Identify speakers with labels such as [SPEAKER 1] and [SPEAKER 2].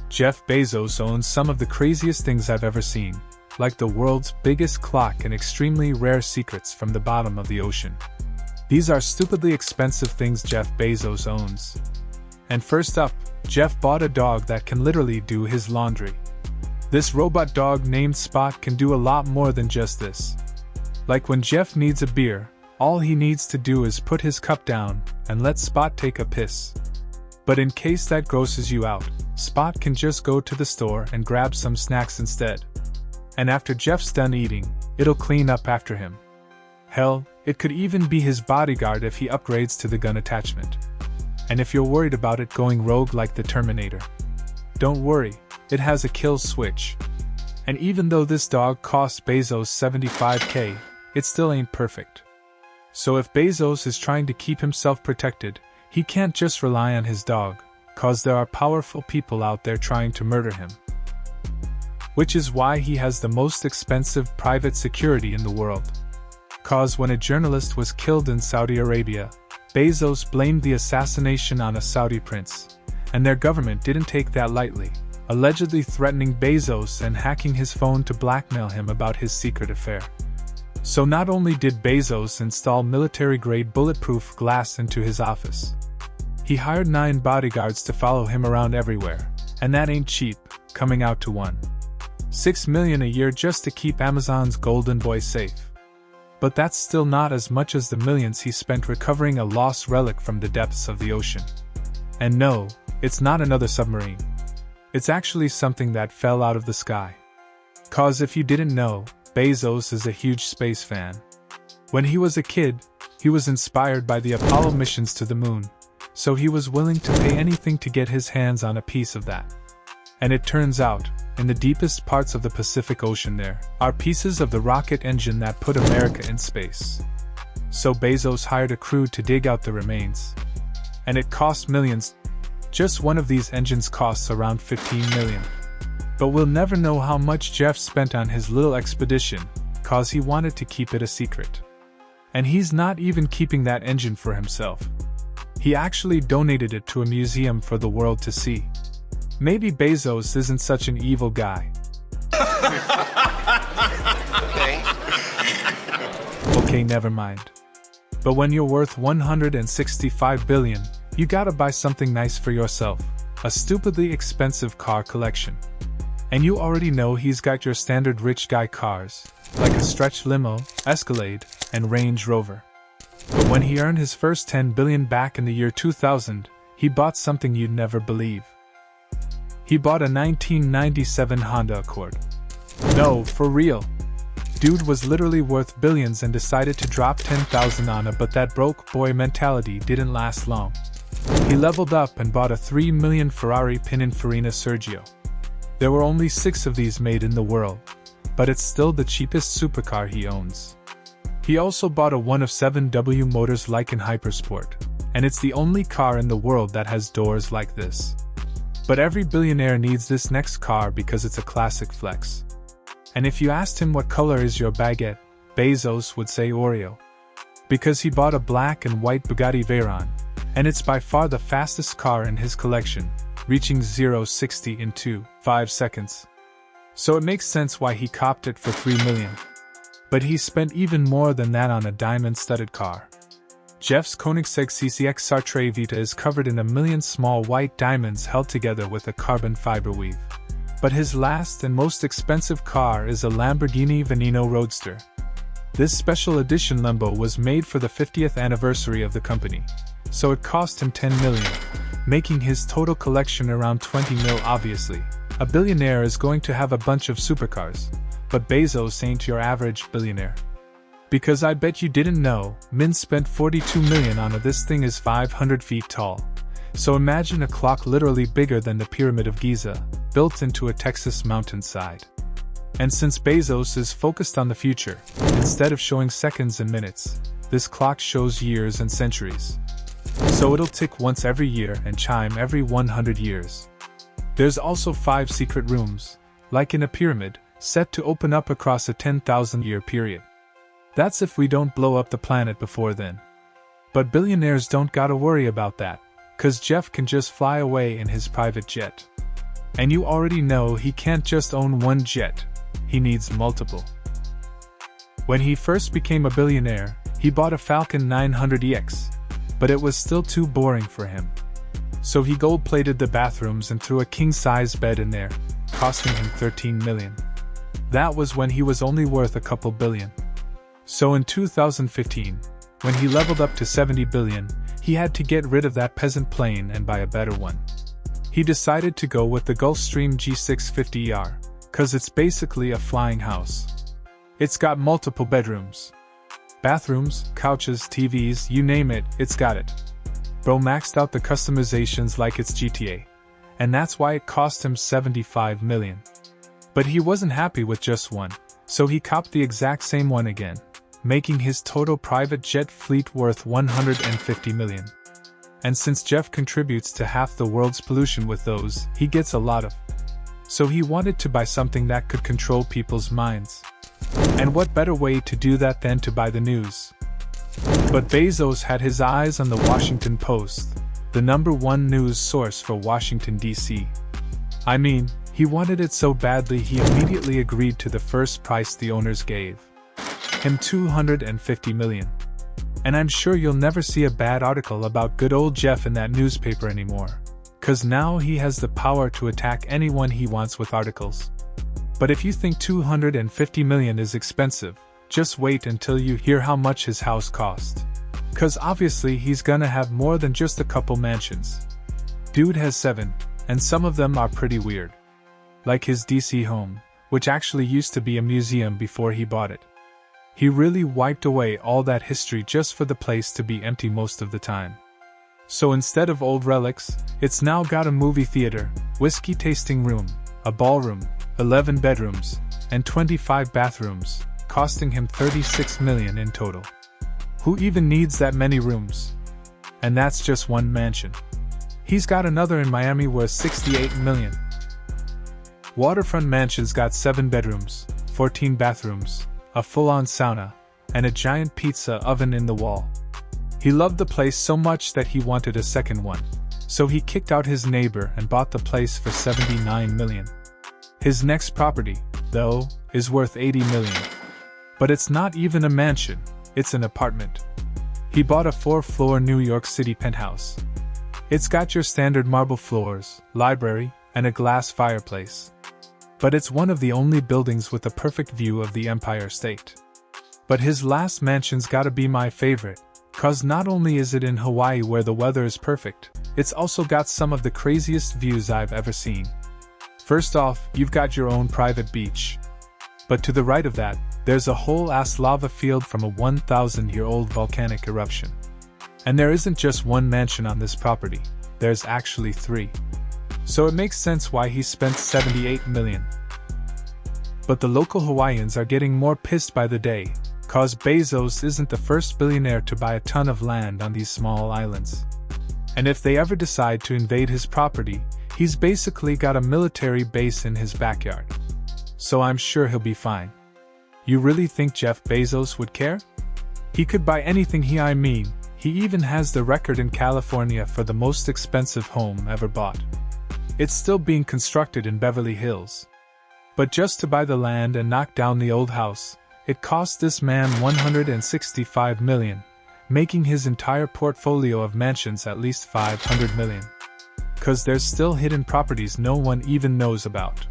[SPEAKER 1] Jeff Bezos owns some of the craziest things I've ever seen, like the world's biggest clock and extremely rare secrets from the bottom of the ocean. These are stupidly expensive things Jeff Bezos owns. And first up, Jeff bought a dog that can literally do his laundry. This robot dog named Spot can do a lot more than just this. Like when Jeff needs a beer, all he needs to do is put his cup down and let Spot take a piss. But in case that grosses you out, Spot can just go to the store and grab some snacks instead. And after Jeff's done eating, it'll clean up after him. Hell, it could even be his bodyguard if he upgrades to the gun attachment. And if you're worried about it going rogue like the Terminator, don't worry, it has a kill switch. And even though this dog costs Bezos $75,000, it still ain't perfect. So if Bezos is trying to keep himself protected, he can't just rely on his dog, cause there are powerful people out there trying to murder him. Which is why he has the most expensive private security in the world. Cause when a journalist was killed in Saudi Arabia, Bezos blamed the assassination on a Saudi prince, and their government didn't take that lightly, allegedly threatening Bezos and hacking his phone to blackmail him about his secret affair. So not only did Bezos install military-grade bulletproof glass into his office, he hired 9 bodyguards to follow him around everywhere, and that ain't cheap, coming out to $1.6 million a year just to keep Amazon's golden boy safe. But that's still not as much as the millions he spent recovering a lost relic from the depths of the ocean. And no, it's not another submarine. It's actually something that fell out of the sky. Cause if you didn't know, Bezos is a huge space fan. When he was a kid, he was inspired by the Apollo missions to the moon, so he was willing to pay anything to get his hands on a piece of that. And it turns out, in the deepest parts of the Pacific Ocean there are pieces of the rocket engine that put America in space. So Bezos hired a crew to dig out the remains. And it cost millions. Just one of these engines costs around $15 million. But we'll never know how much Jeff spent on his little expedition, cause he wanted to keep it a secret. And he's not even keeping that engine for himself. He actually donated it to a museum for the world to see. Maybe Bezos isn't such an evil guy. Okay, never mind. But when you're worth $165 billion, you gotta buy something nice for yourself, a stupidly expensive car collection. And you already know he's got your standard rich guy cars, like a stretch limo, Escalade, and Range Rover. But when he earned his first $10 billion back in the year 2000, he bought something you'd never believe. He bought a 1997 Honda Accord. No, for real. Dude was literally worth billions and decided to drop 10,000 on it, but that broke boy mentality didn't last long. He leveled up and bought a $3 million Ferrari Pininfarina Sergio. There were only 6 of these made in the world, but it's still the cheapest supercar he owns. He also bought a 1 of 7W Motors Lykan Hypersport, and it's the only car in the world that has doors like this. But every billionaire needs this next car because it's a classic flex. And if you asked him what color is your baguette, Bezos would say Oreo. Because he bought a black and white Bugatti Veyron, and it's by far the fastest car in his collection, reaching 0-60 in 2.5 seconds. So it makes sense why he copped it for $3 million. But he spent even more than that on a diamond-studded car. Jeff's Koenigsegg CCX Sartre Vita is covered in 1 million small white diamonds held together with a carbon fiber weave. But his last and most expensive car is a Lamborghini Veneno Roadster. This special edition Lambo was made for the 50th anniversary of the company, so it cost him $10 million, making his total collection around $20 million. Obviously, a billionaire is going to have a bunch of supercars, but Bezos ain't your average billionaire. Because I bet you didn't know, Min spent $42 million on it. This thing is 500 feet tall. So imagine a clock literally bigger than the Pyramid of Giza, built into a Texas mountainside. And since Bezos is focused on the future, instead of showing seconds and minutes, this clock shows years and centuries. So it'll tick once every year and chime every 100 years. There's also 5 secret rooms, like in a pyramid, set to open up across a 10,000-year period. That's if we don't blow up the planet before then. But billionaires don't gotta worry about that, cause Jeff can just fly away in his private jet. And you already know he can't just own one jet, he needs multiple. When he first became a billionaire, he bought a Falcon 900EX, but it was still too boring for him. So he gold-plated the bathrooms and threw a king-size bed in there, costing him $13 million. That was when he was only worth a couple billion. So in 2015, when he leveled up to $70 billion, he had to get rid of that peasant plane and buy a better one. He decided to go with the Gulfstream G650ER, cause it's basically a flying house. It's got multiple bedrooms. Bathrooms, couches, TVs, you name it, it's got it. Bro maxed out the customizations like it's GTA. And that's why it cost him $75 million. But he wasn't happy with just one, so he copped the exact same one again, making his total private jet fleet worth $150 million. And since Jeff contributes to half the world's pollution with those, he gets a lot of. So he wanted to buy something that could control people's minds. And what better way to do that than to buy the news? But Bezos had his eyes on the Washington Post, the #1 news source for Washington, D.C. I mean, he wanted it so badly he immediately agreed to the first price the owners gave him, $250 million. And I'm sure you'll never see a bad article about good old Jeff in that newspaper anymore, cause now he has the power to attack anyone he wants with articles. But if you think $250 million is expensive, just wait until you hear how much his house cost. Cause obviously he's gonna have more than just a couple mansions. Dude has 7, and some of them are pretty weird. Like his DC home, which actually used to be a museum before he bought it. He really wiped away all that history just for the place to be empty most of the time. So instead of old relics, it's now got a movie theater, whiskey tasting room, a ballroom, 11 bedrooms, and 25 bathrooms, costing him $36 million in total. Who even needs that many rooms? And that's just one mansion. He's got another in Miami worth $68 million. Waterfront mansion's got 7 bedrooms, 14 bathrooms, a full-on sauna, and a giant pizza oven in the wall. He loved the place so much that he wanted a second one, so he kicked out his neighbor and bought the place for $79 million. His next property, though, is worth $80 million. But it's not even a mansion, it's an apartment. He bought a 4-floor New York City penthouse. It's got your standard marble floors, library, and a glass fireplace. But it's one of the only buildings with a perfect view of the Empire State. But his last mansion's gotta be my favorite, cause not only is it in Hawaii where the weather is perfect, it's also got some of the craziest views I've ever seen. First off, you've got your own private beach. But to the right of that, there's a whole-ass lava field from a 1,000-year-old volcanic eruption. And there isn't just one mansion on this property, there's actually 3. So it makes sense why he spent $78 million. But the local Hawaiians are getting more pissed by the day, cause Bezos isn't the first billionaire to buy a ton of land on these small islands. And if they ever decide to invade his property, he's basically got a military base in his backyard. So I'm sure he'll be fine. You really think Jeff Bezos would care? He could buy anything he even has the record in California for the most expensive home ever bought. It's still being constructed in Beverly Hills. But just to buy the land and knock down the old house, it cost this man $165 million, making his entire portfolio of mansions at least $500 million. Cause there's still hidden properties no one even knows about.